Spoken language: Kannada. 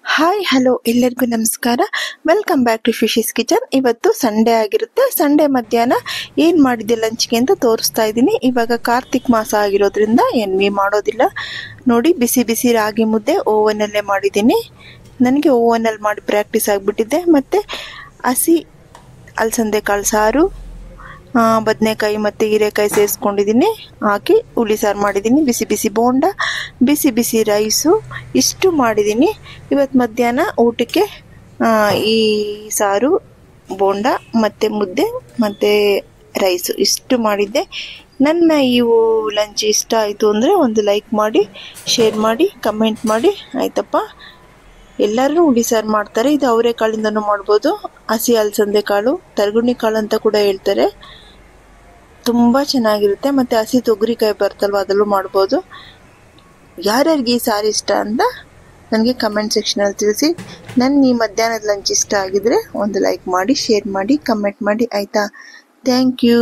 ಹಾಯ್ ಹಲೋ ಎಲ್ಲರಿಗೂ ನಮಸ್ಕಾರ. Welcome back to Fishy's kitchen. ಇವತ್ತು ಸಂಡೇ ಆಗಿರುತ್ತೆ. ಸಂಡೇ ಮಧ್ಯಾಹ್ನ ಏನು ಮಾಡಿದ್ದೆ ಲಂಚ್ಗೆ ಅಂತ ತೋರಿಸ್ತಾ ಇದ್ದೀನಿ. ಇವಾಗ ಕಾರ್ತಿಕ್ ಮಾಸ ಆಗಿರೋದ್ರಿಂದ ಎನ್ವಿ ಮಾಡೋದಿಲ್ಲ. ನೋಡಿ, ಬಿಸಿ ಬಿಸಿ ರಾಗಿ ಮುದ್ದೆ ಓವನಲ್ಲೇ ಮಾಡಿದ್ದೀನಿ. ನನಗೆ ಓವನಲ್ಲಿ ಮಾಡಿ ಪ್ರಾಕ್ಟೀಸ್ ಆಗಿಬಿಟ್ಟಿದೆ. ಮತ್ತು ಹಸಿ ಅಲಸಂದೆ ಕಾಳು ಸಾರು, ಬದನೆಕಾಯಿ ಮತ್ತು ಹೀರೆಕಾಯಿ ಸೇರಿಸ್ಕೊಂಡಿದ್ದೀನಿ, ಹಾಕಿ ಹುಳಿ ಸಾರು ಮಾಡಿದ್ದೀನಿ. ಬಿಸಿ ಬಿಸಿ ಬೋಂಡ, ಬಿಸಿ ಬಿಸಿ ರೈಸು, ಇಷ್ಟು ಮಾಡಿದ್ದೀನಿ. ಇವತ್ತು ಮಧ್ಯಾಹ್ನ ಊಟಕ್ಕೆ ಈ ಸಾರು, ಬೋಂಡ ಮತ್ತು ಮುದ್ದೆ ಮತ್ತು ರೈಸು ಇಷ್ಟು ಮಾಡಿದ್ದೆ. ನನ್ನ ಈ ಲಂಚ್ ಇಷ್ಟ ಆಯಿತು ಅಂದರೆ ಒಂದು ಲೈಕ್ ಮಾಡಿ, ಶೇರ್ ಮಾಡಿ, ಕಮೆಂಟ್ ಮಾಡಿ, ಆಯ್ತಪ್ಪ. ಎಲ್ಲರೂ ಹುಳಿ ಸಾರು ಮಾಡ್ತಾರೆ. ಇದು ಅವರೆಕಾಳಿಂದನೂ ಮಾಡ್ಬೋದು, ಹಸಿ ಅಲಸಂದೆ ಕಾಳು, ತರಗುಣಿ ಕಾಳು ಅಂತ ಕೂಡ ಹೇಳ್ತಾರೆ. ತುಂಬ ಚೆನ್ನಾಗಿರುತ್ತೆ. ಮತ್ತು ಹಸಿ ತೊಗರಿಕಾಯಿ ಬರ್ತಲ್ವ, ಅದರಲ್ಲೂ ಮಾಡ್ಬೋದು. ಯಾರ್ಯಾರಿಗೆ ಈ ಸಾರು ಇಷ್ಟ ಅಂತ ನನಗೆ ಕಮೆಂಟ್ ಸೆಕ್ಷನಲ್ಲಿ ತಿಳಿಸಿ. ನನ್ನ ಈ ಮಧ್ಯಾಹ್ನದ ಲಂಚ್ ಇಷ್ಟ ಆಗಿದ್ರೆ ಒಂದು ಲೈಕ್ ಮಾಡಿ, ಶೇರ್ ಮಾಡಿ, ಕಮೆಂಟ್ ಮಾಡಿ, ಆಯಿತಾ? Thank you.